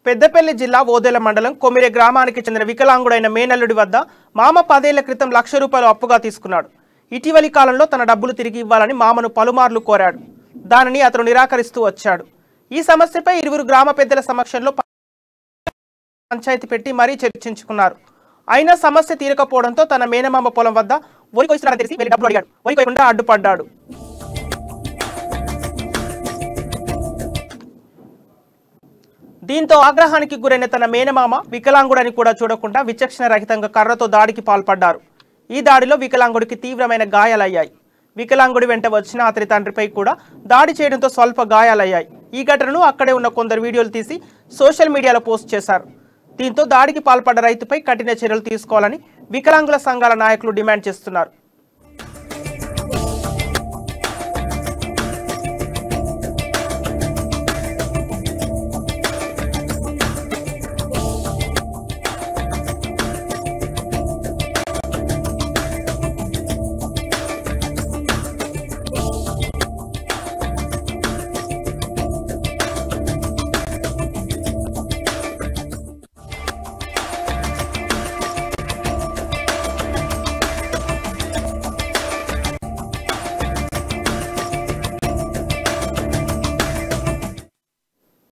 పెద్దపల్లి జిల్లా ఓదెల మండలం కొమిరె గ్రామానికి చెందిన వికలాంగుడైన మేనల్లుడి వద్ద మామ 10 ఏళ్ల క్రితం ₹1,00,000 అప్పుగా తీసుకున్నాడు. ఇటీవలి కాలంలో తన డబ్బులు తిరిగి ఇవ్వాలని మామను పలుమార్లు కోరాడు. దానిని అతను నిరాకరిస్తూ వచ్చాడు. ఈ సమస్యపై ఇరువురు గ్రామ పెద్దల సమక్షంలో పంచాయతీ పెట్టి మరీ చర్చించుకున్నారు. అయినా సమస్య తీరకపోవడంతో తన మేనమామ పొలం వద్ద వరి కోయిస్తున్నాడని తెలిసి వెళ్లి డబ్బులు అడిగాడు. వరి కోయకుండా అడ్డుపడ్డాడు. దీంతో ఆగ్రహానికి గురైన తన మేనమామ వికలాంగుడని కూడా చూడకుండా విచక్షణ రహితంగా కర్రతో దాడికి పాల్పడ్డారు. ఈ దాడిలో వికలాంగుడికి తీవ్రమైన గాయాలయ్యాయి. వికలాంగుడి వెంట వచ్చిన అతని తండ్రిపై కూడా దాడి చేయడంతో స్వల్ప గాయాలయ్యాయి. ఈ ఘటనను అక్కడే ఉన్న కొందరు వీడియోలు తీసి సోషల్ మీడియాలో పోస్ట్ చేశారు. దీంతో దాడికి పాల్పడ్డ రైతుపై కఠిన చర్యలు తీసుకోవాలని వికలాంగుల సంఘాల నాయకులు డిమాండ్ చేస్తున్నారు.